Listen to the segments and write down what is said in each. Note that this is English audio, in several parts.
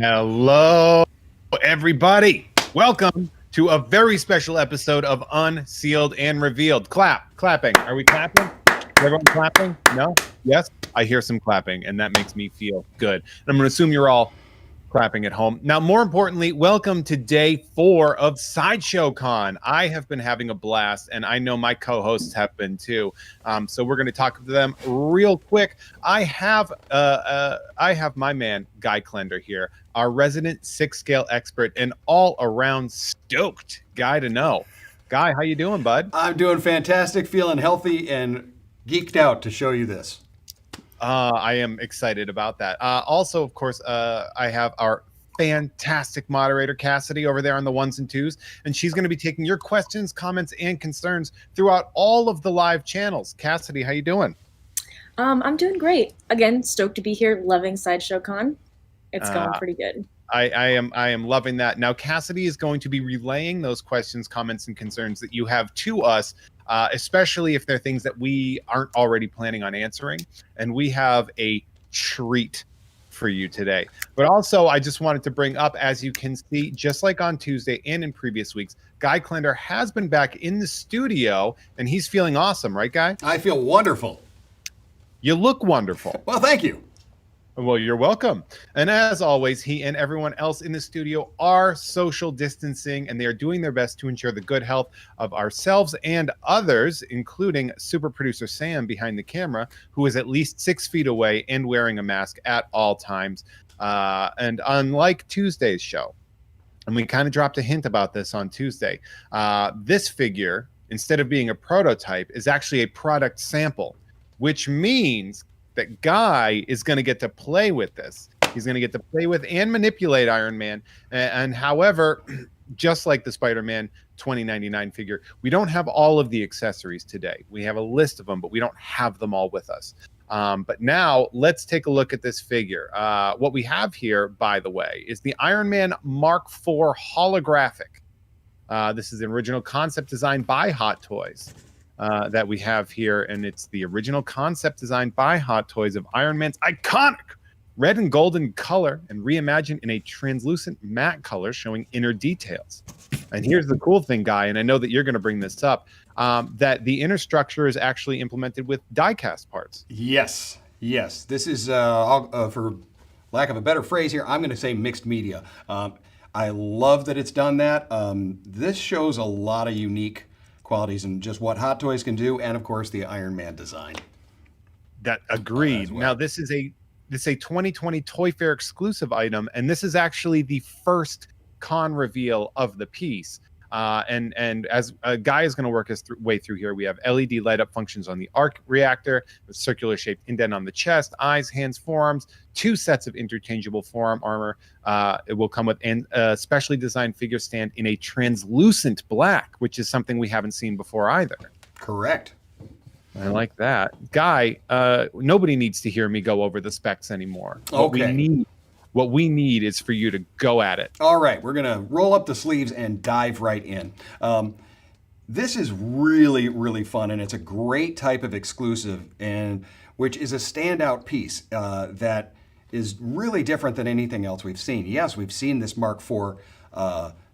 Hello, everybody. Welcome to a very special episode of Unsealed and Revealed. Clapping. Are we clapping? Is everyone clapping? No? Yes? I hear some clapping, and that makes me feel good. And I'm going to assume you're all clapping at home. Now, more importantly, welcome to day 4 of Sideshow Con. I have been having a blast, and I know my co-hosts have been too. So we're going to talk to them real quick. I have my man Guy Klender here, our resident 6-scale expert and all-around stoked guy to know. Guy, how you doing, bud? I'm doing fantastic, feeling healthy and geeked out to show you this. I am excited about that. Also, of course, I have our fantastic moderator, Cassidy, over there on the ones and twos, and she's going to be taking your questions, comments, and concerns throughout all of the live channels. Cassidy, how you doing? I'm doing great. Again, stoked to be here, loving Sideshow Con. It's going pretty good. I am loving that. Now, Cassidy is going to be relaying those questions, comments, and concerns that you have to us, especially if they're things that we aren't already planning on answering. And we have a treat for you today. But also, I just wanted to bring up, as you can see, just like on Tuesday and in previous weeks, Guy Klender has been back in the studio, and he's feeling awesome, right, Guy? I feel wonderful. You look wonderful. Well, thank you. Well, you're welcome. And as always, he and everyone else in the studio are social distancing, and they are doing their best to ensure the good health of ourselves and others, including super producer Sam behind the camera, who is at least 6 feet away and wearing a mask at all times. And unlike Tuesday's show, and we kind of dropped a hint about this on Tuesday, this figure, instead of being a prototype, is actually a product sample, which means that Guy is going to get to play with this. He's going to get to play with and manipulate Iron Man. And however, just like the Spider-Man 2099 figure, we don't have all of the accessories today. We have a list of them, but we don't have them all with us. But now let's take a look at this figure. What we have here, by the way, is the Iron Man Mark IV Holographic. This is the original concept design by Hot Toys. That we have here, and it's the original concept designed by Hot Toys of Iron Man's iconic red and golden color and reimagined in a translucent matte color showing inner details. And here's the cool thing, Guy, and I know that you're going to bring this up, that the inner structure is actually implemented with die-cast parts. Yes. This is, for lack of a better phrase here, I'm going to say mixed media. I love that it's done that. This shows a lot of unique qualities and just what Hot Toys can do, and of course the Iron Man design. That agreed. Well. Now this is a 2020 Toy Fair exclusive item, and this is actually the first con reveal of the piece. And as a Guy is going to work his way through here, we have LED light up functions on the arc reactor, a circular shaped indent on the chest, eyes, hands, forearms, 2 sets of interchangeable forearm armor. It will come with a specially designed figure stand in a translucent black, which is something we haven't seen before either. Correct. I like that. Guy, nobody needs to hear me go over the specs anymore. Okay. What we need is for you to go at it. All right, we're going to roll up the sleeves and dive right in. This is really, really fun, and it's a great type of exclusive, and which is a standout piece that is really different than anything else we've seen. Yes, we've seen this Mark IV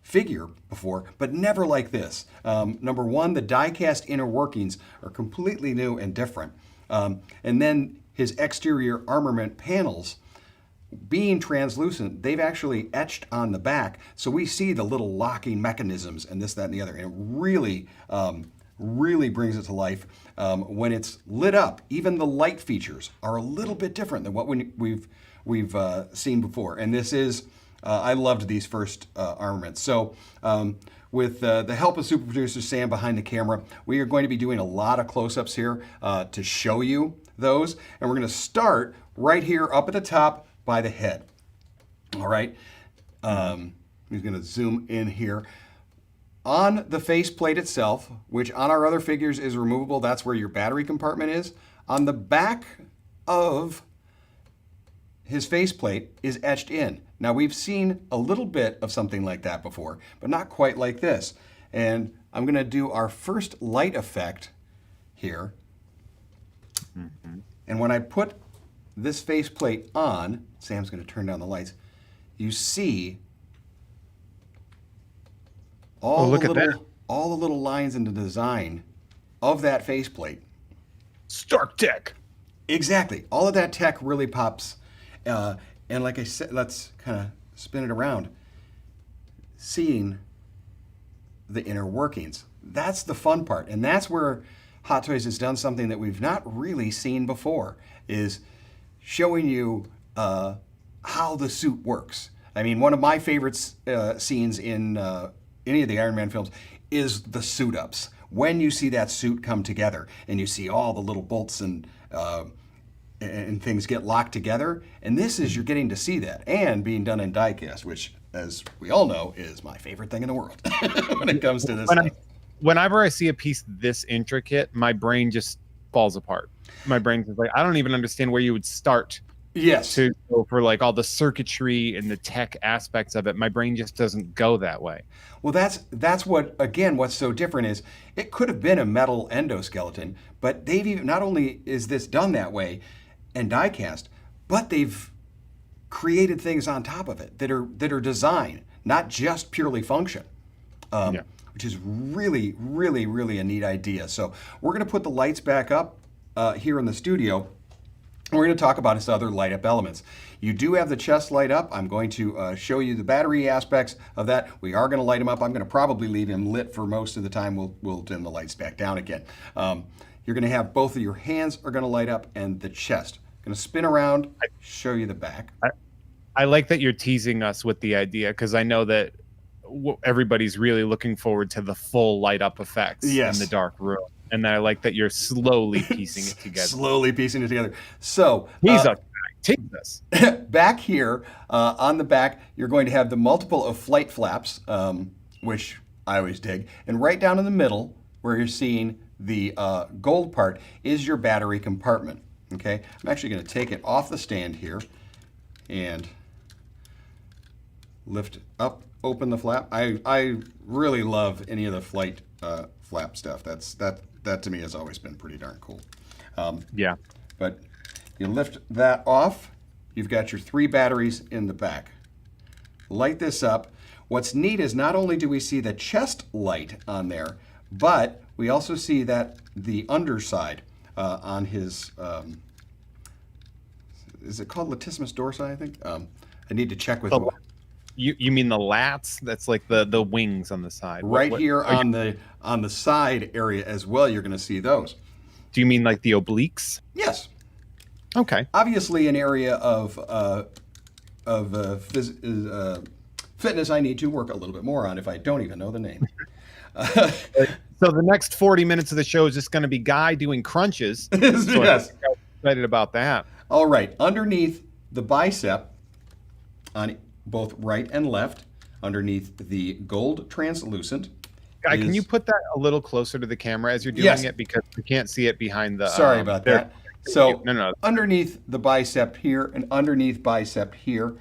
figure before, but never like this. Number one, the die-cast inner workings are completely new and different. And then his exterior armament panels, being translucent, they've actually etched on the back, so we see the little locking mechanisms and this, that, and the other. And it really brings it to life when it's lit up. Even the light features are a little bit different than what we've seen before. And this is, I loved these first armaments. So with the help of super producer Sam behind the camera, we are going to be doing a lot of close-ups here to show you those. And we're going to start right here up at the top by the head. All right. He's going to zoom in here. On the faceplate itself, which on our other figures is removable, that's where your battery compartment is. On the back of his faceplate is etched in. Now, we've seen a little bit of something like that before, but not quite like this. And I'm going to do our first light effect here. And when I put this faceplate on, Sam's going to turn down the lights, you see Oh, look at that. all the little lines in the design of that faceplate. Stark Tech. Exactly. All of that tech really pops. And like I said, let's kind of spin it around. Seeing the inner workings. That's the fun part. And that's where Hot Toys has done something that we've not really seen before, is showing you how the suit works. I mean, one of my favorite scenes in any of the Iron Man films is the suit ups. When you see that suit come together and you see all the little bolts and things get locked together, and this is, you're getting to see that, and being done in die-cast, which, as we all know, is my favorite thing in the world when it comes to this stuff. Whenever I see a piece this intricate, my brain just falls apart. My brain's just like, I don't even understand where you would start. Yes. To go for like all the circuitry and the tech aspects of it. My brain just doesn't go that way. Well, that's what, again, what's so different is it could have been a metal endoskeleton, but they've even, not only is this done that way and die-cast, but they've created things on top of it that are design, not just purely function. Which is really, really, really a neat idea. So we're going to put the lights back up here in the studio. We're going to talk about his other light up elements. You do have the chest light up. I'm going to show you the battery aspects of that. We are going to light him up. I'm going to probably leave him lit for most of the time. We'll dim the lights back down again. You're going to have both of your hands are going to light up and the chest. Going to spin around, show you the back. I like that you're teasing us with the idea, because I know that everybody's really looking forward to the full light up effects in the dark room. And I like that you're slowly piecing it together. Slowly piecing it together. So tease us. Back here on the back, you're going to have the multiple of flight flaps, which I always dig. And right down in the middle, where you're seeing the gold part, is your battery compartment. Okay, I'm actually going to take it off the stand here and lift up, open the flap. I really love any of the flight flap stuff. That to me has always been pretty darn cool. Yeah. But you lift that off, you've got your 3 batteries in the back. Light this up. What's neat is not only do we see the chest light on there, but we also see that the underside on his, is it called latissimus dorsi, I think? I need to check with him. You mean the lats? That's like the wings on the side. Right here on the side area as well, you're going to see those. Do you mean like the obliques? Yes. Okay. Obviously, an area of fitness I need to work a little bit more on if I don't even know the name. So the next 40 minutes of the show is just going to be Guy doing crunches. So Yes. I'm excited about that. All right. Underneath the bicep, on both right and left, underneath the gold translucent. Guy, can you put that a little closer to the camera as you're doing it, because we can't see it behind the. Sorry about that. So no. Underneath the bicep here and underneath bicep here,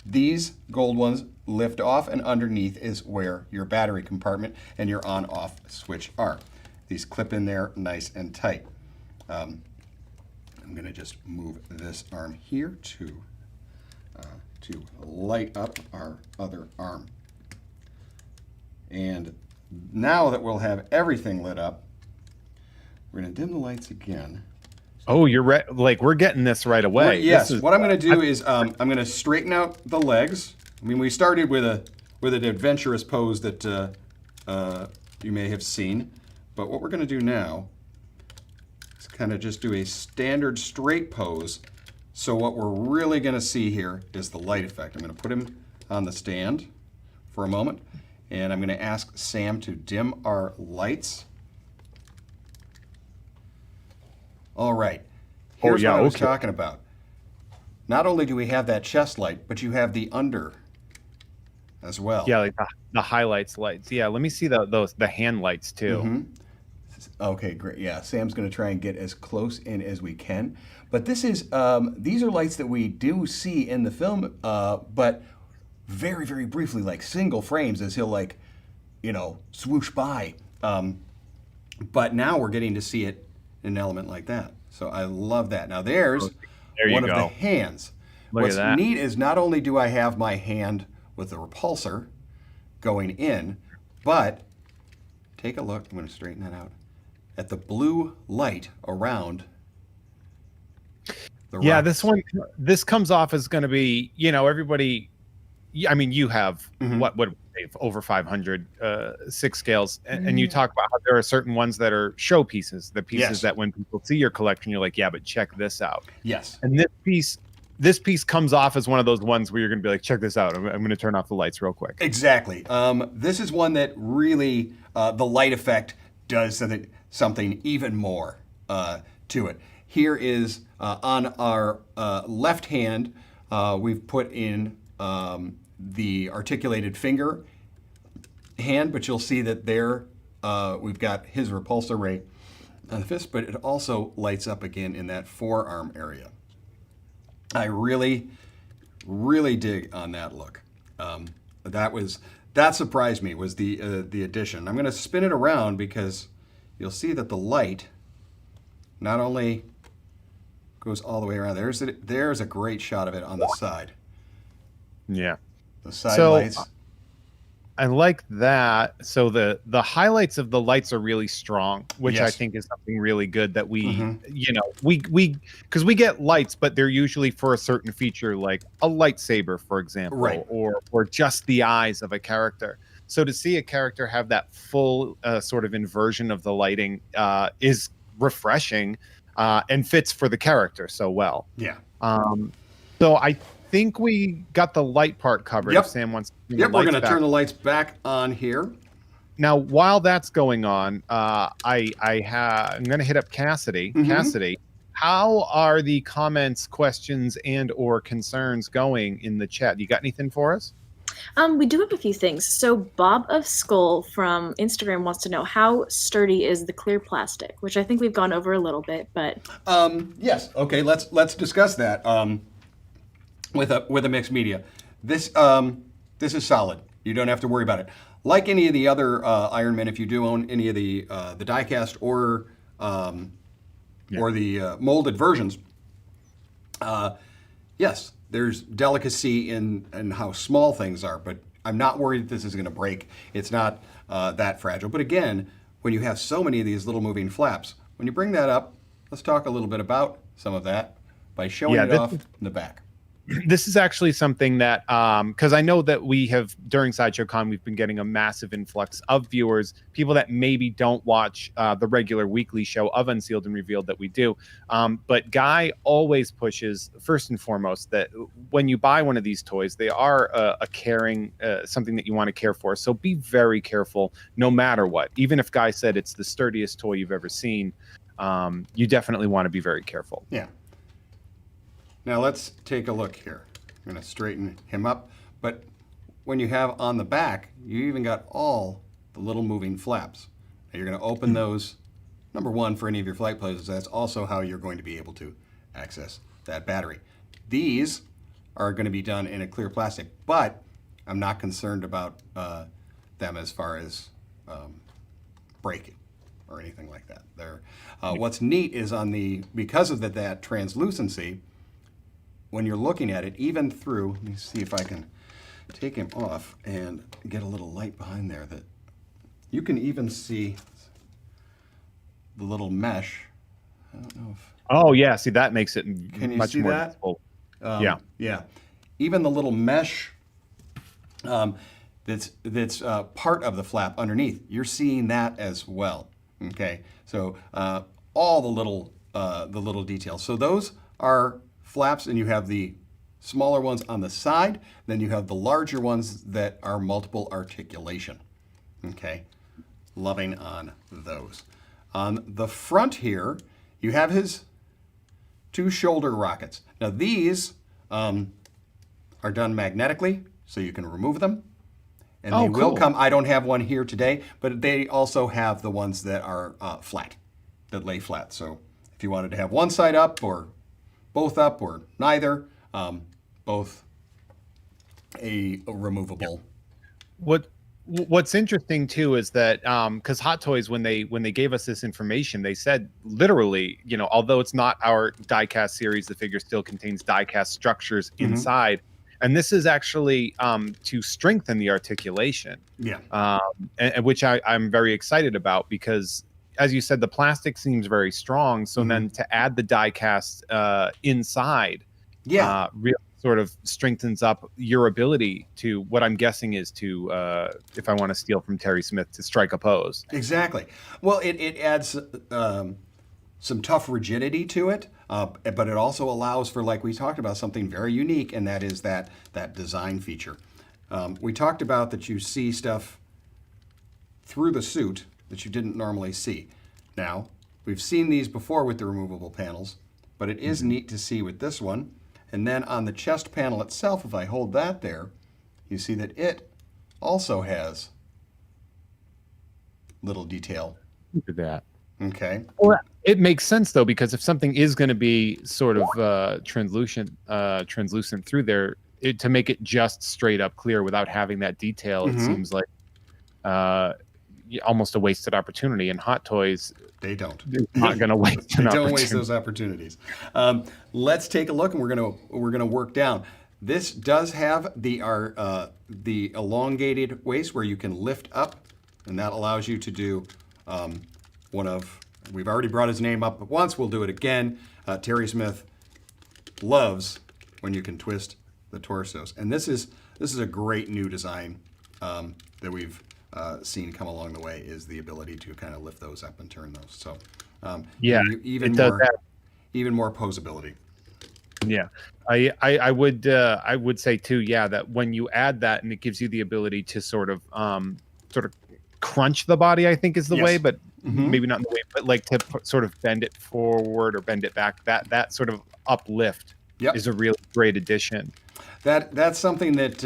these gold ones lift off, and underneath is where your battery compartment and your on-off switch are. These clip in there nice and tight. I'm going to just move this arm here to light up our other arm. And now that we'll have everything lit up, we're going to dim the lights again. Oh, you're like we're getting this right away. Yes. What I'm going to do is I'm going to straighten out the legs. I mean, we started with an adventurous pose that you may have seen, but what we're going to do now is kind of just do a standard straight pose. So what we're really going to see here is the light effect. I'm going to put him on the stand for a moment, and I'm going to ask Sam to dim our lights. All right. Here's what I was talking about. Not only do we have that chest light, but you have the under as well. Yeah, like the highlights lights. Yeah, let me see the hand lights too. Mm-hmm. Okay, great. Yeah, Sam's going to try and get as close in as we can. But this is these are lights that we do see in the film, but very, very briefly, like single frames, as he'll swoosh by. But now we're getting to see it in an element like that. So I love that. Now there's one of the hands, What's that. neat is not only do I have my hand with the repulsor going in, but take a look, I'm going to straighten that out, at the blue light around the Yeah, rockets. this comes off as going to be, everybody. I mean, you have what over 500 six scales, and you talk about how there are certain ones that are showpieces, the pieces Yes. that when people see your collection, you're like, yeah, but check this out. Yes. And this piece comes off as one of those ones where you're going to be like, check this out. I'm going to turn off the lights real quick. Exactly. This is one that really, the light effect does something even more to it. Here is on our left hand, we've put in the articulated finger hand, but you'll see that there we've got his repulsor ray on the fist, but it also lights up again in that forearm area. I really, really dig on that look. That surprised me, was the addition. I'm going to spin it around because you'll see that the light not only goes all the way around. There's a great shot of it on the side. Yeah. The side lights. I like that. So the highlights of the lights are really strong, which I Yes. think is something really good that we because we get lights, but they're usually for a certain feature, like a lightsaber, for example, Right. or just the eyes of a character. So to see a character have that full sort of inversion of the lighting is refreshing and fits for the character so well. Yeah. So I think we got the light part covered. Yep. If Sam wants to Yep, we're going to turn the lights back on here. Now, while that's going on, I'm going to hit up Cassidy. Cassidy, how are the comments, questions, and or concerns going in the chat? You got anything for us? We do have a few things. So Bob of Skull from Instagram wants to know, how sturdy is the clear plastic, which I think we've gone over a little bit, but Yes. Okay. Let's discuss that with a mixed media. This is solid. You don't have to worry about it. Like any of the other Iron Men, if you do own any of the diecast or the molded versions, yes, there's delicacy in how small things are. But I'm not worried that this is going to break. It's not that fragile. But again, when you have so many of these little moving flaps, when you bring that up, let's talk a little bit about some of that by showing it off in the back. This is actually something that, because I know that we have, during Sideshow Con, we've been getting a massive influx of viewers, people that maybe don't watch the regular weekly show of Unsealed and Revealed that we do. But Guy always pushes, first and foremost, that when you buy one of these toys, they are a caring, something that you want to care for. So be very careful no matter what. Even if Guy said it's the sturdiest toy you've ever seen, you definitely want to be very careful. Yeah. Now let's take a look here. I'm going to straighten him up. But when you have on the back, you even got all the little moving flaps. Now you're going to open those, number one, for any of your flight places. That's also how you're going to be able to access that battery. These are going to be done in a clear plastic, but I'm not concerned about them as far as breaking or anything like that. What's neat is because of that translucency, when you're looking at it, even through, let me see if I can take him off and get a little light behind there, that you can even see the little mesh. I don't know if... Oh, yeah. See, that makes it Can you much see more that? visible. Yeah. Even the little mesh that's part of the flap underneath, you're seeing that as well. Okay, so all the little details. So those are flaps, and you have the smaller ones on the side, then you have the larger ones that are multiple articulation. Okay, loving on those. On the front here, you have his two shoulder rockets. Now these are done magnetically, so you can remove them. And they will come, I don't have one here today, but they also have the ones that are flat, that lay flat. So if you wanted to have one side up or both up or neither, both a removable. What's interesting too is that because Hot Toys, when they gave us this information, they said literally, you know, although it's not our diecast series, the figure still contains diecast structures inside, and this is actually to strengthen the articulation. Yeah. And which I'm very excited about, because as you said, the plastic seems very strong. So then to add the diecast inside, really sort of strengthens up your ability to, what I'm guessing is to, if I want to steal from Terry Smith, to strike a pose. Exactly. Well, it adds some tough rigidity to it, but it also allows for, like we talked about, something very unique, and that is that design feature. We talked about that you see stuff through the suit that you didn't normally see. Now, we've seen these before with the removable panels, but it is neat to see with this one. And then on the chest panel itself, if I hold that there, you see that it also has little detail. Look at that. Okay. Well, it makes sense though, because if something is going to be sort of translucent through there, to make it just straight up clear without having that detail, it seems like almost a wasted opportunity. And Hot Toys, they don't. They're not going to waste. They don't waste those opportunities. Let's take a look, and we're gonna work down. This does have the elongated waist where you can lift up, and that allows you to do one of. We've already brought his name up once. We'll do it again. Terry Smith loves when you can twist the torsos, and this is a great new design that we've seen come along the way, is the ability to kind of lift those up and turn those. So even more posability. Yeah, I would say too, that when you add that, and it gives you the ability to sort of crunch the body, I think is the way, but maybe not in the way, but like to sort of bend it forward or bend it back. That sort of uplift is a really great addition. That's something that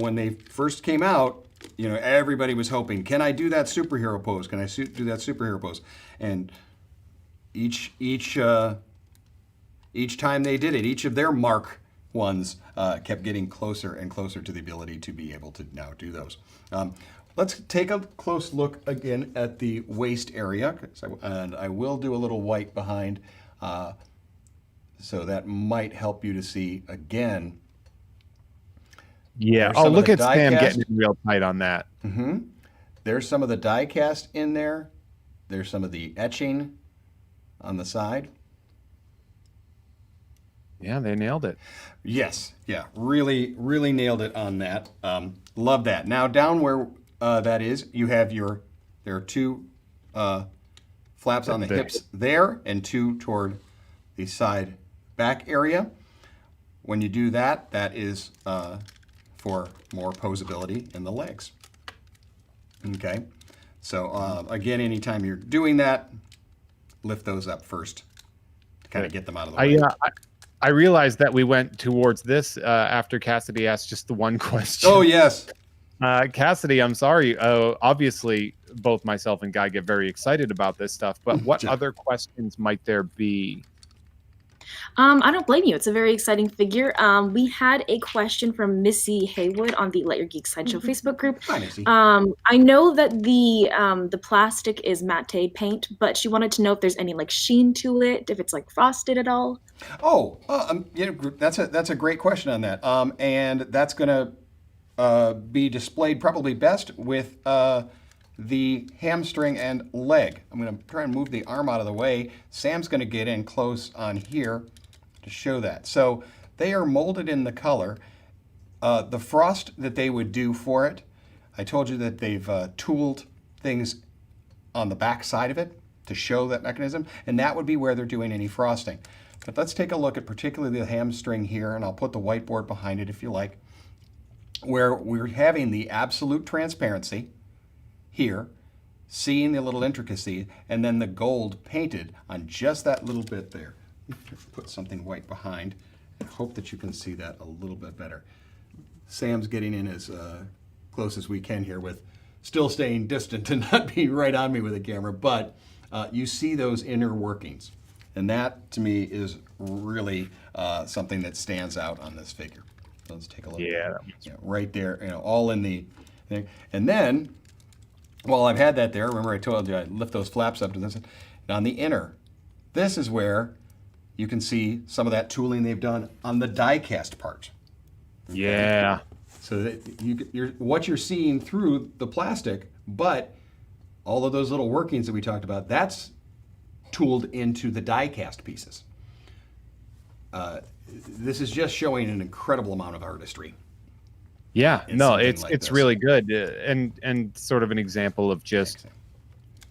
when they first came out, everybody was hoping, can I do that superhero pose? Can I do that superhero pose? And each time they did it, each of their Mark ones kept getting closer and closer to the ability to be able to now do those. Let's take a close look again at the waist area, and I will do a little white behind, so that might help you to see again. Yeah. Oh, look at Sam getting real tight on that. There's some of the die cast in there. There's some of the etching on the side. Yeah, they nailed it. Yes. Yeah. Really, really nailed it on that. Love that. Now down where that is, you have there are two flaps on the hips there, and two toward the side back area. When you do that, that is for more posability in the legs. Okay, so again, anytime you're doing that, lift those up first to kind of get them out of the way. I realized that we went towards this after Cassidy asked just the one question. Oh, yes. Cassidy, I'm sorry. Obviously, both myself and Guy get very excited about this stuff, but what other questions might there be? I don't blame you. It's a very exciting figure. We had a question from Missy Haywood on the Let Your Geek Sideshow Facebook group. Hi, Missy. I know that the plastic is matte paint, but she wanted to know if there's any like sheen to it, if it's like frosted at all. Oh, that's a great question on that. And that's going to be displayed probably best with the hamstring and leg. I'm going to try and move the arm out of the way. Sam's going to get in close on here to show that. So they are molded in the color. The frost that they would do for it, I told you that they've tooled things on the back side of it to show that mechanism, and that would be where they're doing any frosting. But let's take a look at particularly the hamstring here, and I'll put the whiteboard behind it if you like, where we're having the absolute transparency here, seeing the little intricacy, and then the gold painted on just that little bit there. Put something white behind and hope that you can see that a little bit better. Sam's getting in as close as we can here, with still staying distant and not being right on me with a camera, but you see those inner workings. And that, to me, is really something that stands out on this figure. So let's take a look. Yeah. Right there, all in the thing. And then, while I've had that there, remember I told you I lift those flaps up to this. And on the inner, this is where you can see some of that tooling they've done on the die cast part. Yeah. So that what you're seeing through the plastic, but all of those little workings that we talked about, that's tooled into the die cast pieces. This is just showing an incredible amount of artistry. Yeah, no, it's like it's this. really good, and sort of an example of just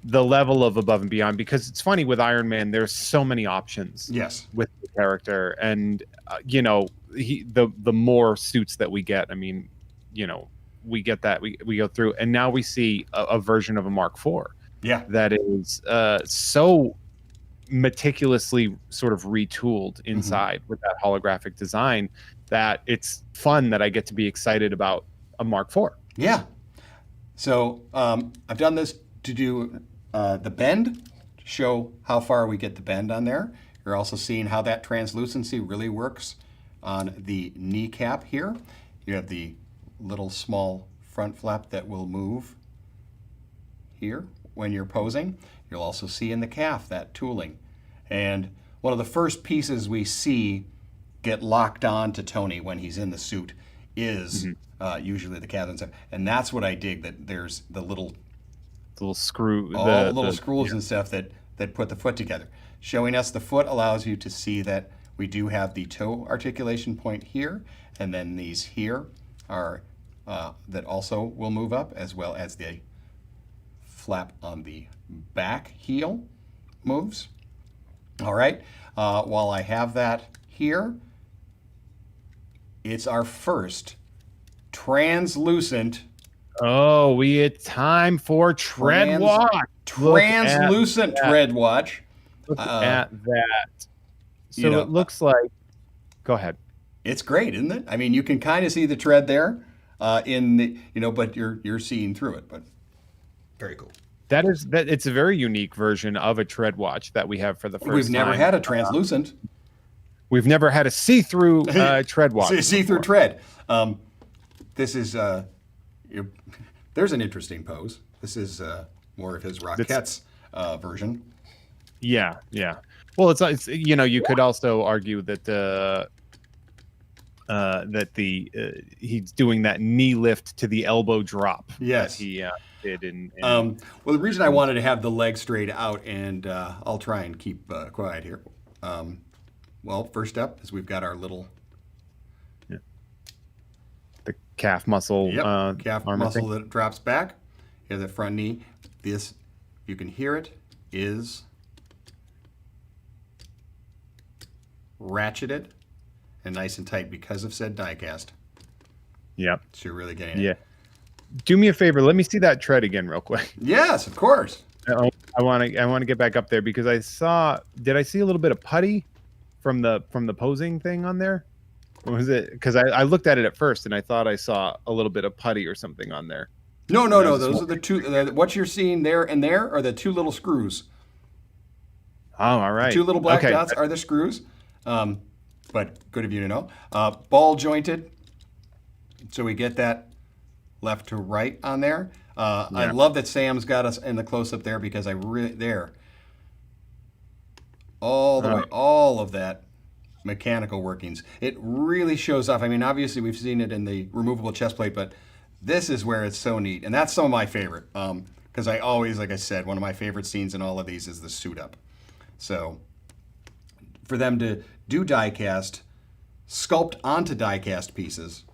the level of above and beyond. Because it's funny with Iron Man, there's so many options. Yes. With the character, and the more suits that we get, I mean, we get that we go through, and now we see a version of a Mark IV. Yeah. That is so meticulously sort of retooled inside with that holographic design that it's fun that I get to be excited about a Mark IV. Yeah. So I've done this to do the bend, to show how far we get the bend on there. You're also seeing how that translucency really works on the kneecap here. You have the little small front flap that will move here when you're posing. You'll also see in the calf that tooling. And one of the first pieces we see get locked on to Tony when he's in the suit is usually the calves and stuff. And that's what I dig, that there's the little screw, all the little screws and stuff that put the foot together. Showing us the foot allows you to see that we do have the toe articulation point here, and then these here are that also will move up, as well as the flap on the back heel moves. All right, while I have that here, it's our first translucent. Oh, we had time for tread watch. Translucent tread watch. Look at that. So it looks like. Go ahead. It's great, isn't it? I mean, you can kind of see the tread there, in the, but you're seeing through it. But very cool. It's a very unique version of a tread watch that we have for the first time. We've never had a translucent. We've never had a see-through tread watch. See-through tread. This is there's an interesting pose. This is more of his Rockettes version. Yeah. Well, it's you could also argue that he's doing that knee lift to the elbow drop. Yes. That he did in well, the reason I wanted to have the leg straight out, and I'll try and keep quiet here. Well, first up is we've got our little the calf muscle. Calf muscle that drops back. Here, the front knee. This, you can hear it, is ratcheted and nice and tight because of said die cast. Yep. So you're really getting it. Yeah. Do me a favor. Let me see that tread again real quick. Yes, of course. I want to get back up there because did I see a little bit of putty from the posing thing on there? Or was it? Because I looked at it at first and I thought I saw a little bit of putty or something on there. No. Those are the two. What you're seeing there and there are the two little screws. Oh, all right. The two little black dots are the screws. But good of you to know. Ball jointed. So we get that left to right on there. I love that Sam's got us in the close-up there because all the way, all of that mechanical workings. It really shows off. I mean, obviously we've seen it in the removable chest plate, but this is where it's so neat. And that's some of my favorite. Because I always, like I said, one of my favorite scenes in all of these is the suit up. So for them to do die cast, sculpt onto die cast pieces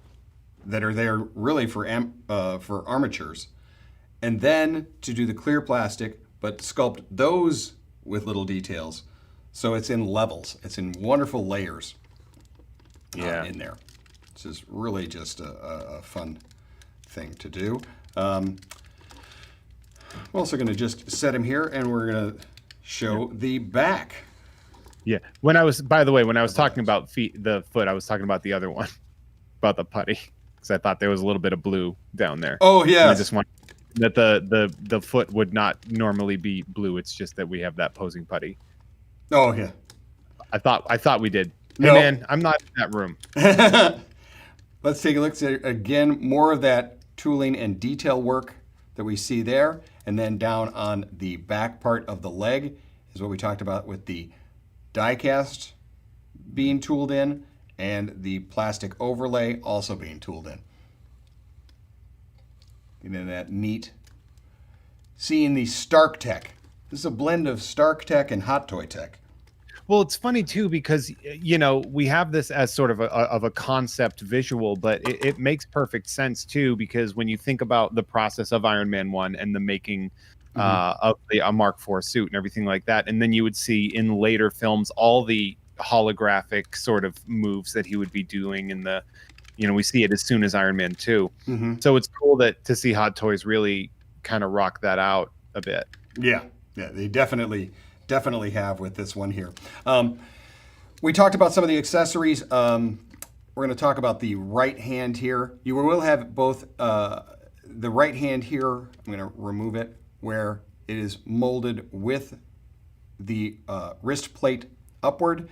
that are there really for armatures, and then to do the clear plastic, but sculpt those with little details. So it's in levels. It's in wonderful layers in there. This is really just a fun thing to do. We're also going to just set him here, and we're going to show the back. Yeah. When I was talking about the foot, I was talking about the other one, about the putty, because I thought there was a little bit of blue down there. Oh yeah. I just want that the foot would not normally be blue. It's just that we have that posing putty. Oh yeah. I thought we did. No. Hey man, I'm not in that room. Let's take a look at again more of that tooling and detail work that we see there. And then down on the back part of the leg is what we talked about with the die cast being tooled in and the plastic overlay also being tooled in. And then that neat, seeing the Stark Tech. This is a blend of Stark Tech and Hot Toy Tech. Well, it's funny too because we have this as sort of a concept visual, but it makes perfect sense too because when you think about the process of Iron Man 1 and the making of a Mark IV suit and everything like that, and then you would see in later films all the holographic sort of moves that he would be doing in the, we see it as soon as Iron Man 2. So it's cool to see Hot Toys really kind of rock that out a bit. Yeah, they definitely have with this one here. We talked about some of the accessories. We're going to talk about the right hand here. You will have both the right hand here. I'm going to remove it where it is molded with the wrist plate upward.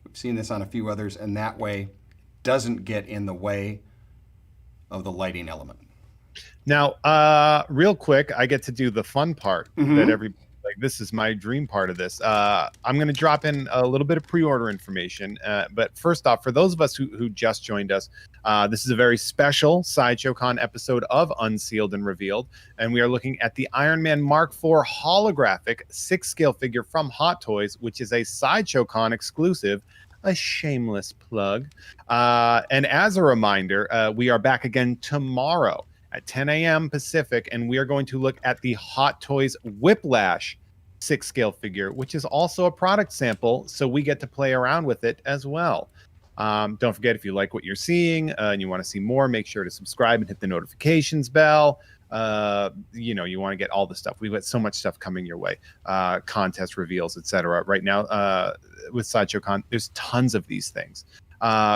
We've seen this on a few others, and that way doesn't get in the way of the lighting element. Now, real quick, I get to do the fun part that everybody. Like, this is my dream part of this. I'm going to drop in a little bit of pre-order information. But first off, for those of us who just joined us, this is a very special Sideshow Con episode of Unsealed and Revealed. And we are looking at the Iron Man Mark IV holographic 6-scale figure from Hot Toys, which is a Sideshow Con exclusive. A shameless plug. And as a reminder, we are back again tomorrow at 10 a.m. Pacific, and we are going to look at the Hot Toys Whiplash 6-scale figure, which is also a product sample, so we get to play around with it as well. Don't forget, if you like what you're seeing and you want to see more, make sure to subscribe and hit the notifications bell. You want to get all the stuff. We've got so much stuff coming your way, contest reveals, etc. Right now, with Sideshow Con, there's tons of these things.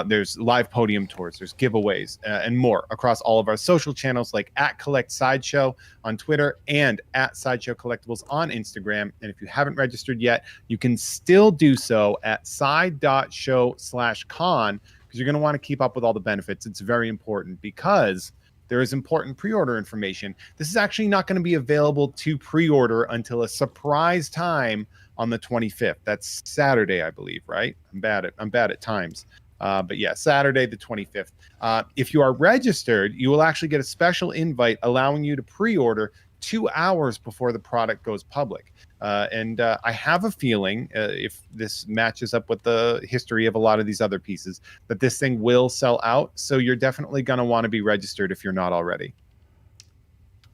There's live podium tours, there's giveaways, and more across all of our social channels like @CollectSideshow on Twitter and @Sideshow Collectibles on Instagram. And if you haven't registered yet, you can still do so at side.show/con because you're going to want to keep up with all the benefits. It's very important because there is important pre-order information. This is actually not going to be available to pre-order until a surprise time on the 25th. That's Saturday, I believe, right? I'm bad at times. But yeah, Saturday the 25th. If you are registered, you will actually get a special invite allowing you to pre-order 2 hours before the product goes public. And I have a feeling, if this matches up with the history of a lot of these other pieces, that this thing will sell out. So you're definitely going to want to be registered if you're not already.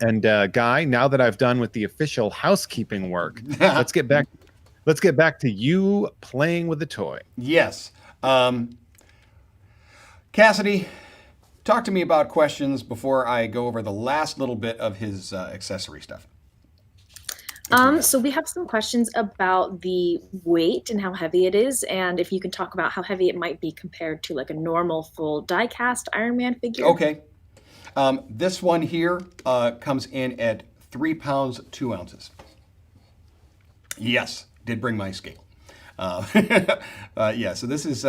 And Guy, now that I've done with the official housekeeping work, let's get back to you playing with the toy. Yes. Cassidy, talk to me about questions before I go over the last little bit of his accessory stuff. So we have some questions about the weight and how heavy it is, and if you can talk about how heavy it might be compared to like a normal full die-cast Iron Man figure. Okay. This one here comes in at 3 pounds 2 ounces. Yes, did bring my scale. Yeah, so this is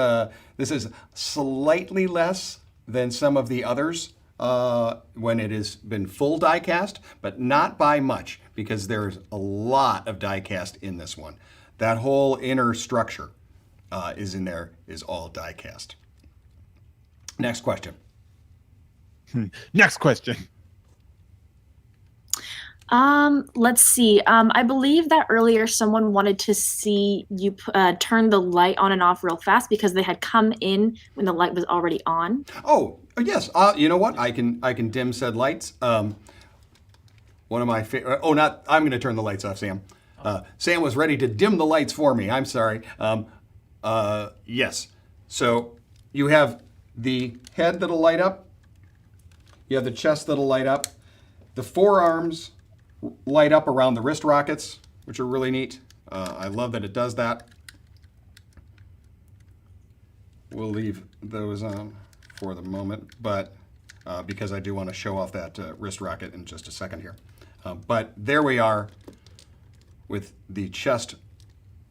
slightly less than some of the others when it has been full die cast, but not by much because there's a lot of die cast in this one. That whole inner structure is in there, is all die cast. Next question. Next question. Let's see. I believe that earlier someone wanted to see you turn the light on and off real fast because they had come in when the light was already on. Oh, yes. You know what? I can dim said lights. One of my favorite. Oh, not. I'm going to turn the lights off, Sam. Sam was ready to dim the lights for me. I'm sorry. Yes. So you have the head that'll light up. You have the chest that'll light up. The forearms light up around the wrist rockets, which are really neat. I love that it does that. We'll leave those on for the moment, but because I do want to show off that wrist rocket in just a second here. But there we are with the chest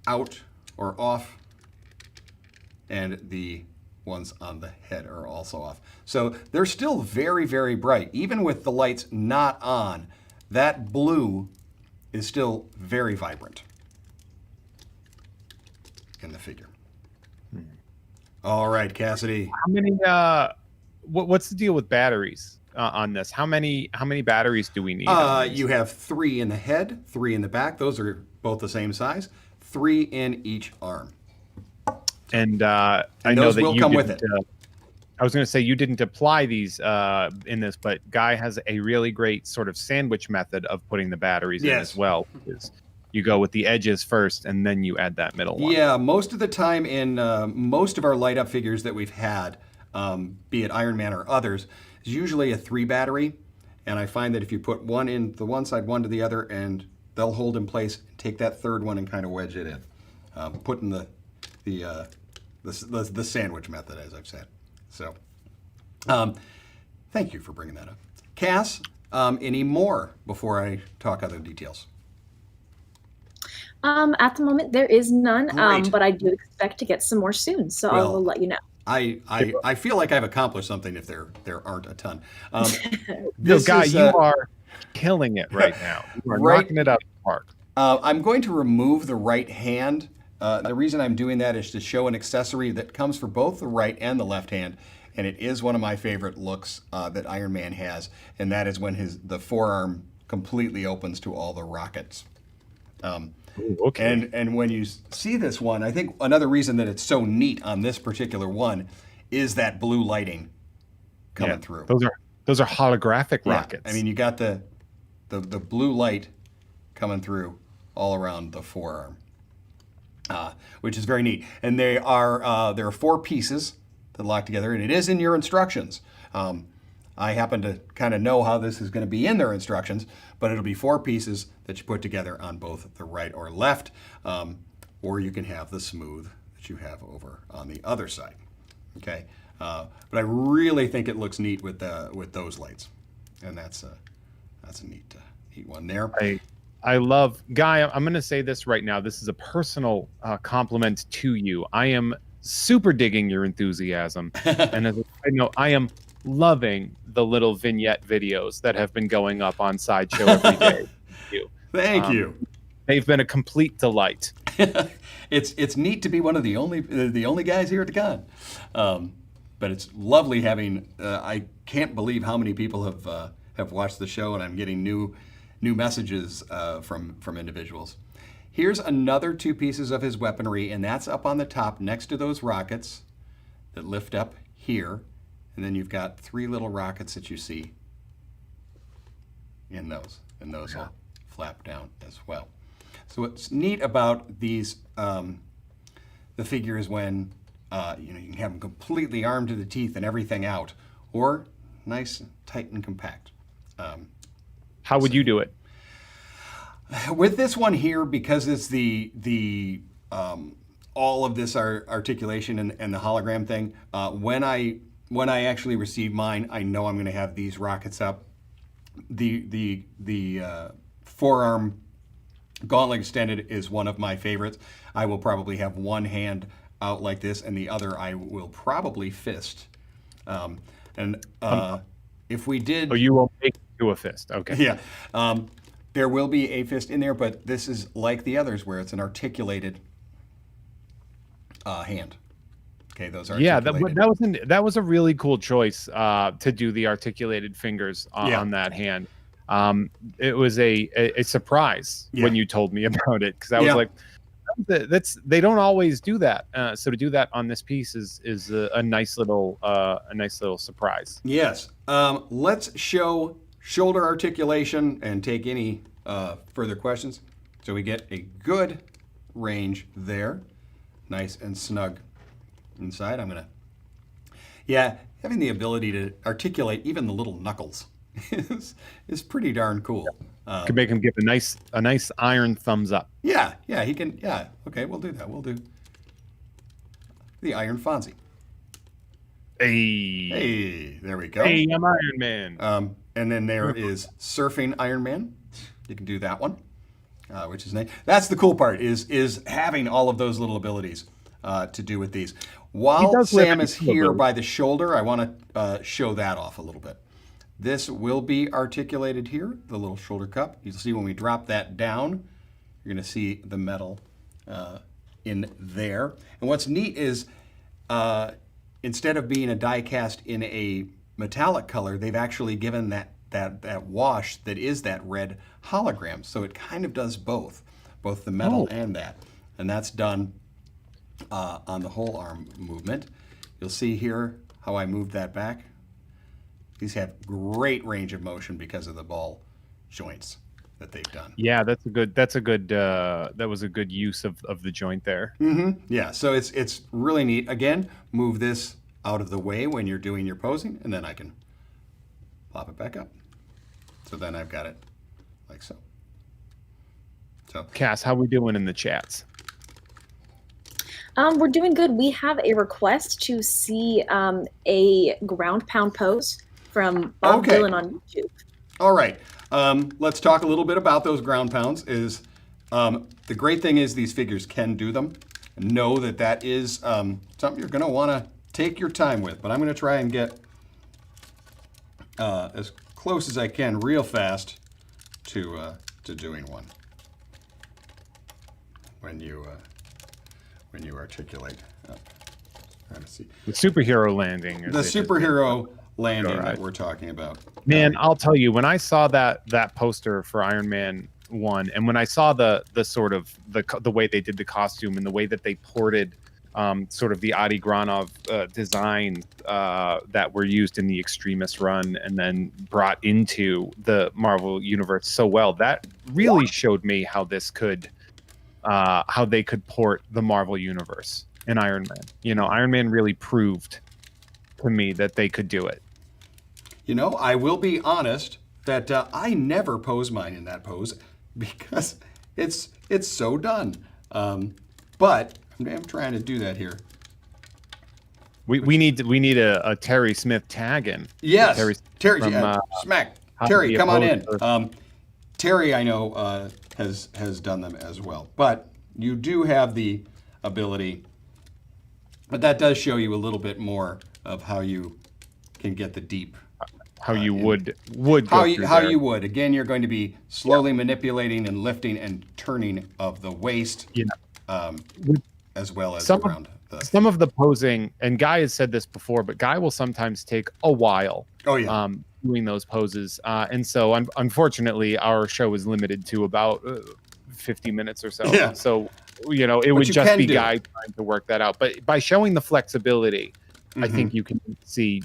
out or off and the ones on the head are also off. So they're still very, very bright. Even with the lights not on, that blue is still very vibrant in the figure. All right, Cassidy. How many? What's the deal with batteries on this? How many batteries do we need? You have 3 in the head, 3 in the back. Those are both the same size. 3 in each arm. And I know those that will you come with didn't, it. I was going to say you didn't apply these in this, but Guy has a really great sort of sandwich method of putting the batteries in as well. You go with the edges first, and then you add that middle one. Yeah, most of the time in most of our light up figures that we've had, be it Iron Man or others, is usually a 3 battery. And I find that if you put one in the one side, one to the other, and they'll hold in place, take that third one and kind of wedge it in. Putting the sandwich method, as I've said. So, thank you for bringing that up. Cass, any more before I talk other details? At the moment, there is none, Great. but I do expect to get some more soon, so I will let you know. I feel like I've accomplished something if there aren't a ton. Guy, you are killing it right now. You are knocking it out of the park. I'm going to remove the right hand. The reason I'm doing that is to show an accessory that comes for both the right and the left hand, and it is one of my favorite looks that Iron Man has, and that is when the forearm completely opens to all the rockets. Ooh, okay. And when you see this one, I think another reason that it's so neat on this particular one is that blue lighting coming through. Those are holographic rockets. I mean, you got the blue light coming through all around the forearm, which is very neat. And there are 4 pieces that lock together, and it is in your instructions. I happen to kind of know how this is going to be in their instructions, but it'll be 4 pieces that you put together on both the right or left, or you can have the smooth that you have over on the other side. Okay, but I really think it looks neat with those lights, and that's a neat one there. I love, Guy, I'm going to say this right now. This is a personal compliment to you. I am super digging your enthusiasm, and as I know, I am loving the little vignette videos that have been going up on Sideshow every day. Thank you. They've been a complete delight. It's neat to be one of the only guys here at the con, but it's lovely having. I can't believe how many people have watched the show, and I'm getting new messages from individuals. Here's another 2 pieces of his weaponry, and that's up on the top next to those rockets that lift up here. And then you've got 3 little rockets that you see in those, and those will flap down as well. So what's neat about these, the figure is when you can have them completely armed to the teeth and everything out, or nice, tight, and compact. How would you do it? With this one here, because it's the all of this articulation and the hologram thing, when I actually receive mine, I know I'm going to have these rockets up. The forearm gauntlet extended is one of my favorites. I will probably have one hand out like this, and the other I will probably fist. If we did, you will make it to a fist. Okay. Yeah. There will be a fist in there, but this is like the others where it's an articulated hand. Okay, those are that was a really cool choice to do the articulated fingers on that hand. It was a surprise when you told me about it, because I was like, they don't always do that. So to do that on this piece is a nice little surprise. Yes. Let's show shoulder articulation and take any further questions. So we get a good range there, nice and snug inside. Having the ability to articulate even the little knuckles is pretty darn cool. Could make him give a nice iron thumbs up. Yeah, he can. Yeah, okay, we'll do that. We'll do the Iron Fonzie. Hey, there we go. Hey, I'm Iron Man. And then there is Surfing Iron Man. You can do that one, which is nice. That's the cool part is having all of those little abilities. to do with these. He While does Sam lift is it a here little. by the shoulder, I want to show that off a little bit. This will be articulated here, the little shoulder cup. You'll see when we drop that down, you're going to see the metal in there. And what's neat is instead of being a die cast in a metallic color, they've actually given that wash that is that red hologram. So it kind of does both the metal and that. And that's done on the whole arm movement. You'll see here how I moved that back. These have great range of motion because of the ball joints that they've done. Yeah, that was a good use of the joint there. Yeah, so it's really neat. Again, move this out of the way when you're doing your posing, and then I can plop it back up. So then I've got it like so. So Cass, how we doing in the chats? We're doing good. We have a request to see a ground pound pose from Bob Dylan on YouTube. All right. Let's talk a little bit about those ground pounds. The great thing is these figures can do them. Know that is something you're going to want to take your time with. But I'm going to try and get as close as I can real fast to doing one when you articulate. Trying to see The superhero landing. the superhero landing that we're talking about. Man, I'll tell you, when I saw that poster for Iron Man 1, and when I saw the sort of the way they did the costume and the way that they ported sort of the Adi Granov designs that were used in the Extremis run and then brought into the Marvel universe so well, that really showed me how this could how they could port the Marvel universe in Iron Man. You know, Iron Man really proved to me that they could do it. You know, I will be honest that I never pose mine in that pose because it's so done. But I'm trying to do that here. We need a Terry Smith tag in. Yes, Terry from, smack. Terry, come on in. Terry, I know, has done them as well. But you do have the ability, but that does show you a little bit more of how you can get the deep. How you would how you would. Again, you're going to be slowly manipulating and lifting and turning of the waist, as well as around some of the posing. And Guy has said this before, but Guy will sometimes take a while. Doing those poses, and so unfortunately, our show is limited to about 50 minutes or so. Yeah. So it would just be Guy trying to work that out. But by showing the flexibility, I think you can see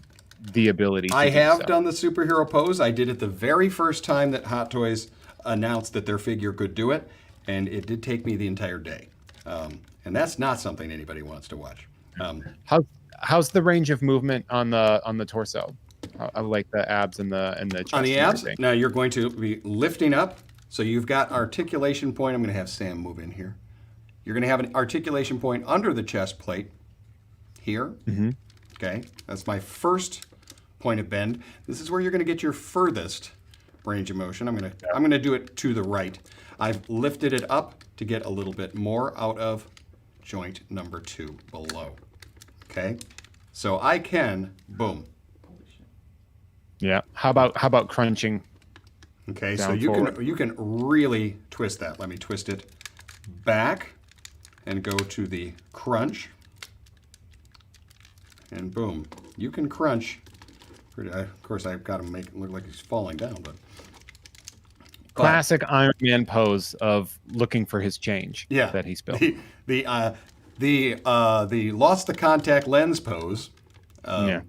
the ability. I have done the superhero pose. I did it the very first time that Hot Toys announced that their figure could do it, and it did take me the entire day. And that's not something anybody wants to watch. How's the range of movement on the torso? I like the abs and the chest. On the abs, now you're going to be lifting up. So you've got articulation point. I'm going to have Sam move in here. You're going to have an articulation point under the chest plate here. Okay, that's my first point of bend. This is where you're going to get your furthest range of motion. I'm going to do it to the right. I've lifted it up to get a little bit more out of joint number 2 below. Okay, so I can boom. Yeah. How about crunching? Okay, so you can really twist that. Let me twist it back and go to the crunch. And boom, you can crunch. Of course, I've got to make it look like he's falling down, but classic Iron Man pose of looking for his change. Yeah, that he spilled. The lost the contact lens pose. Yeah.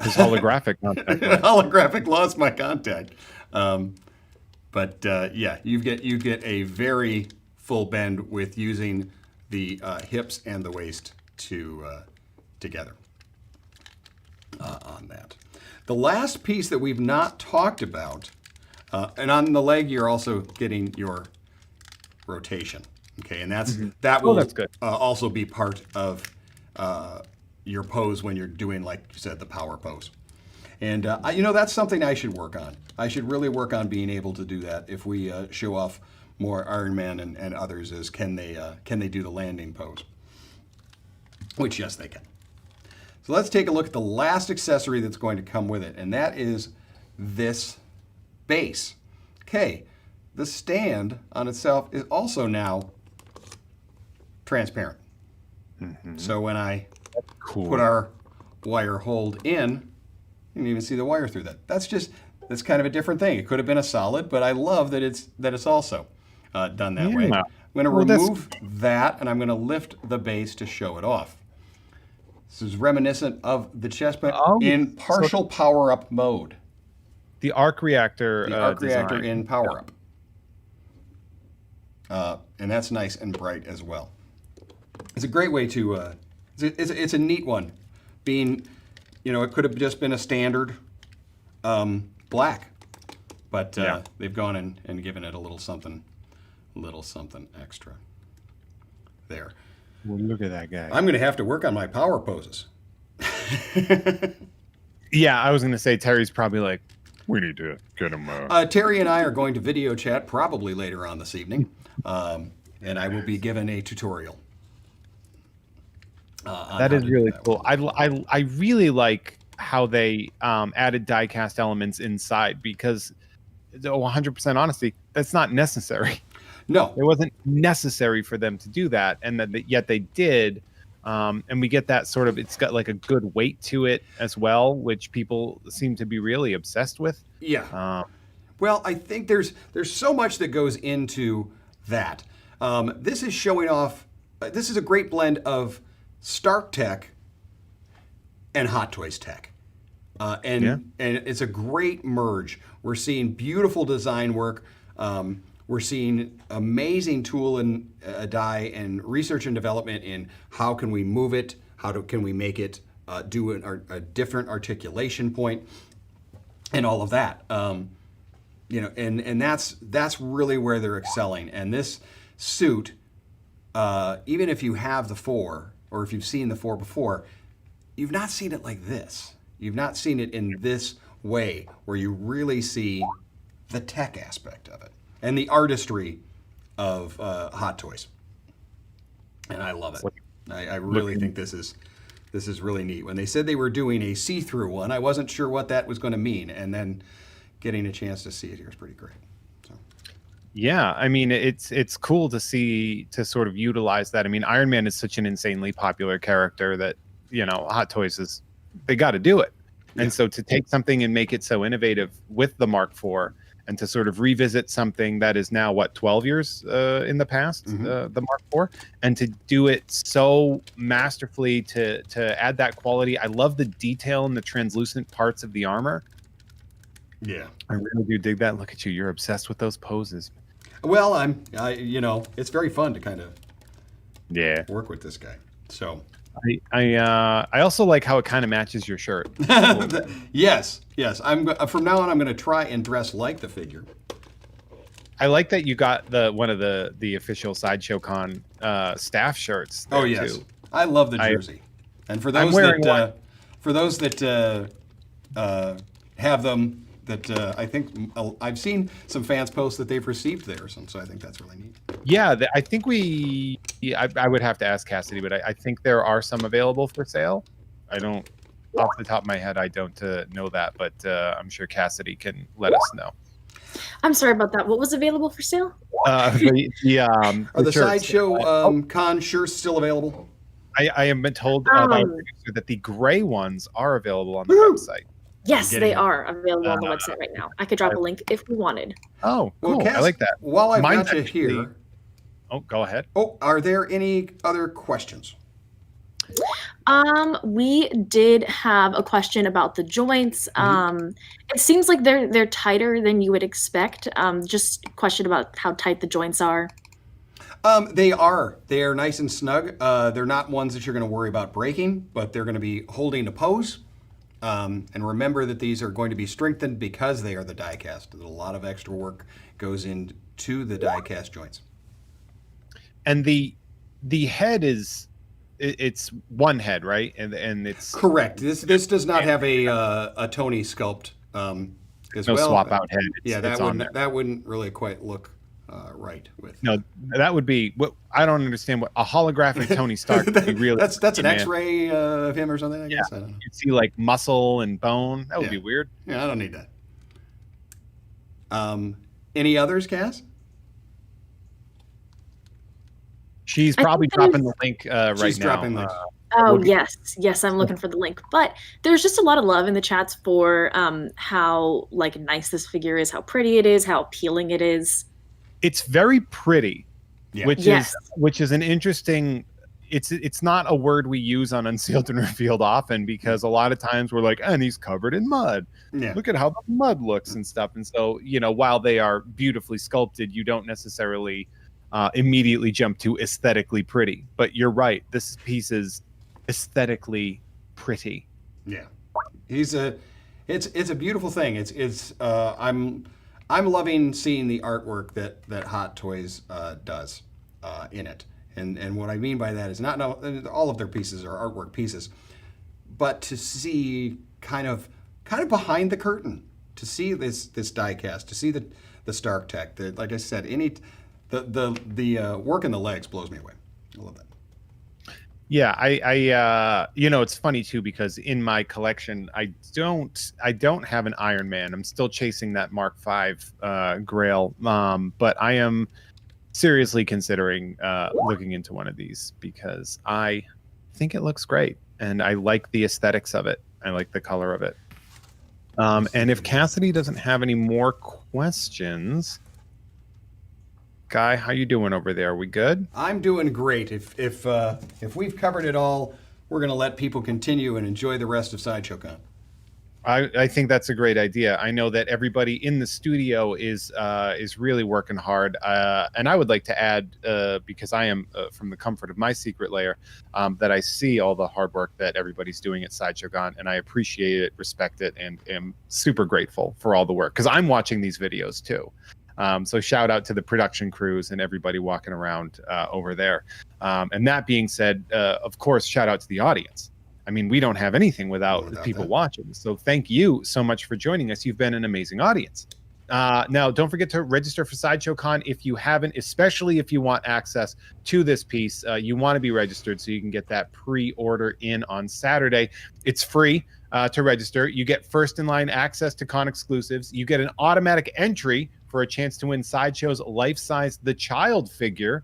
His holographic contact. Holographic lost my contact. Yeah, you get a very full bend with using the hips and the waist together on that. The last piece that we've not talked about, and on the leg, you're also getting your rotation. Okay, and that will that's good. Also be part of your pose when you're doing, like you said, the power pose. And that's something I should work on. I should really work on being able to do that. If we show off more Iron Man and others, is can they do the landing pose? which, yes, they can. So let's take a look at the last accessory that's going to come with it, and that is this base. Okay, the stand on itself is also now transparent. So when I put our wire hold in, you can even see the wire through that. That's kind of a different thing. It could have been a solid, but I love that it's also done that way. I'm going to remove that, and I'm going to lift the base to show it off. This is reminiscent of the chestnut in partial power-up mode. The arc reactor. The arc reactor design. in power-up. And that's nice and bright as well. It's a great way to, it's a neat one. Being, it could have just been a standard black, but they've gone and given it a little something extra there. Well, look at that guy. I'm going to have to work on my power poses. Yeah, I was going to say Terry's probably like, we need to get him. Terry and I are going to video chat probably later on this evening, and I will be given a tutorial. That is really cool. I really like how they added die-cast elements inside because, 100% honesty, that's not necessary. No, it wasn't necessary for them to do that, and yet they did. And we get that sort of, it's got like a good weight to it as well, which people seem to be really obsessed with. Yeah. Well, I think there's so much that goes into that. This is showing off. This is a great blend of Stark tech and Hot Toys tech, and it's a great merge. We're seeing beautiful design work. We're seeing amazing tool and die and research and development in how can we move it, can we make it do a different articulation point, and all of that. And that's really where they're excelling. And this suit, even if you have the 4 or if you've seen the 4 before, you've not seen it like this. You've not seen it in this way where you really see the tech aspect of it and the artistry of Hot Toys. And I love it. I really think this is really neat. When they said they were doing a see-through one, I wasn't sure what that was going to mean, and then getting a chance to see it here is pretty great. So. Yeah, I mean, it's cool to see, to sort of utilize that. I mean, Iron Man is such an insanely popular character that, Hot Toys they got to do it. And so to take something and make it so innovative with the Mark IV, and to sort of revisit something that is now, 12 years in the past, the Mark IV, and to do it so masterfully, to add that quality. I love the detail in the translucent parts of the armor. Yeah. I really do dig that. Look at you. You're obsessed with those poses. Well, it's very fun to kind of work with this guy. So I also like how it kind of matches your shirt. Yes. From now on, I'm going to try and dress like the figure. I like that you got one of the official Sideshow Con staff shirts. Oh yes, too. I love the jersey. And for those that have them, that I think I've seen some fans post that they've received theirs, and so I think that's really neat. Yeah, I think I would have to ask Cassidy, but I think there are some available for sale. I don't, off the top of my head, I don't know that, but I'm sure Cassidy can let us know. I'm sorry about that. What was available for sale? Are the Sideshow Con shirts still available? I have been told by a producer that the gray ones are available on the website. Yes, they are available on the website right now. I could drop a link if we wanted. Oh, cool. Well, Cass, I like that. While I've got you here. Oh, go ahead. Oh, are there any other questions? We did have a question about the joints. It seems like they're tighter than you would expect. Just a question about how tight the joints are. They are. They are nice and snug. They're not ones that you're going to worry about breaking, but they're going to be holding a pose. And remember that these are going to be strengthened because they are the die cast. A lot of extra work goes into the die cast joints. And the head it's one head, right? And it's correct. This does not have a Tony sculpt as well. Swap out head. That wouldn't really quite look right with. No, that would be what I don't understand. What a holographic Tony Stark would be really? That's an man. X-ray of him or something. I guess. I don't know. You'd see like muscle and bone. That would be weird. Yeah, I don't need that. Any others, Cass? She's probably dropping the link right She's now. dropping links. Oh, yes, I'm looking for the link. But there's just a lot of love in the chats for how like nice this figure is, how pretty it is, how appealing it is. It's very pretty, Yeah. which is an interesting. It's not a word we use on Unsealed and Revealed often, because a lot of times we're like, and he's covered in mud. Yeah. Look at how the mud looks and stuff. And so, while they are beautifully sculpted, you don't necessarily immediately jump to aesthetically pretty. But you're right. This piece is aesthetically pretty. Yeah. It's a beautiful thing. I'm loving seeing the artwork that Hot Toys does in it. And what I mean by that is not all of their pieces are artwork pieces, but to see kind of behind the curtain, to see this die cast, to see the Stark Tech, like I said, the work in the legs blows me away. I love that. Yeah, I it's funny too, because in my collection I don't have an Iron Man. I'm still chasing that Mark V Grail, but I am seriously considering looking into one of these, because I think it looks great and I like the aesthetics of it. I like the color of it. And if Cassidy doesn't have any more questions, Guy, how you doing over there? Are we good? I'm doing great. If we've covered it all, we're going to let people continue and enjoy the rest of Sideshow Con. I think that's a great idea. I know that everybody in the studio is really working hard, and I would like to add, because I am from the comfort of my secret lair, that I see all the hard work that everybody's doing at Sideshow Con, and I appreciate it, respect it, and am super grateful for all the work, because I'm watching these videos too. So shout out to the production crews and everybody walking around over there. And that being said, of course, shout out to the audience. I mean, we don't have anything without people watching. So thank you so much for joining us. You've been an amazing audience. Now, don't forget to register for Sideshow Con if you haven't, especially if you want access to this piece. You want to be registered so you can get that pre-order in on Saturday. It's free to register. You get first in line access to con exclusives. You get an automatic entry for a chance to win Sideshow's life-size The Child figure.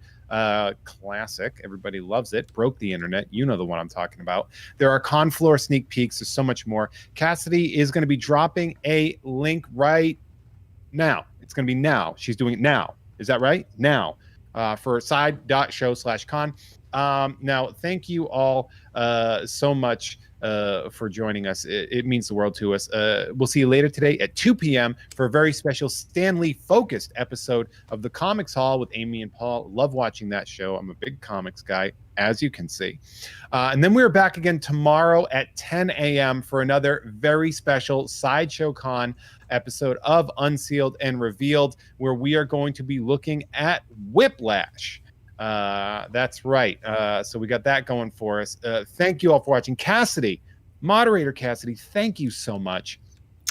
Classic. Everybody loves it. Broke the internet. You know the one I'm talking about. There are con floor sneak peeks. There's so much more. Cassidy is going to be dropping a link right now. It's going to be now. She's doing it now. Is that right? Now. For side.show/con. Now, thank you all so much for joining us. It means the world to us. We'll see you later today at 2 p.m. for a very special Stanley focused episode of the Comics Hall with Amy and Paul. Love watching that show. I'm a big comics guy, as you can see. And then we're back again tomorrow at 10 a.m. for another very special Sideshow Con episode of Unsealed and Revealed, where we are going to be looking at Whiplash. That's right. So we got that going for us. Thank you all for watching. Cassidy, moderator Cassidy, thank you so much.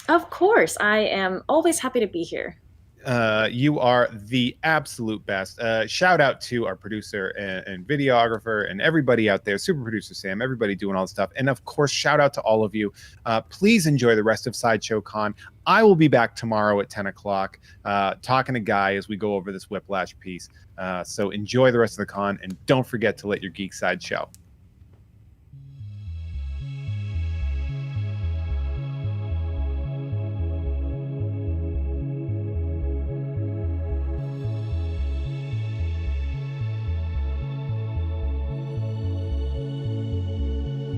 Of course. I am always happy to be here. You are the absolute best. Shout out to our producer and videographer and everybody out there, super producer Sam, everybody doing all the stuff. And of course, shout out to all of you. Please enjoy the rest of Sideshow Con. I will be back tomorrow at 10 o'clock talking to Guy as we go over this Whiplash piece. So enjoy the rest of the con, and don't forget to let your geek side show.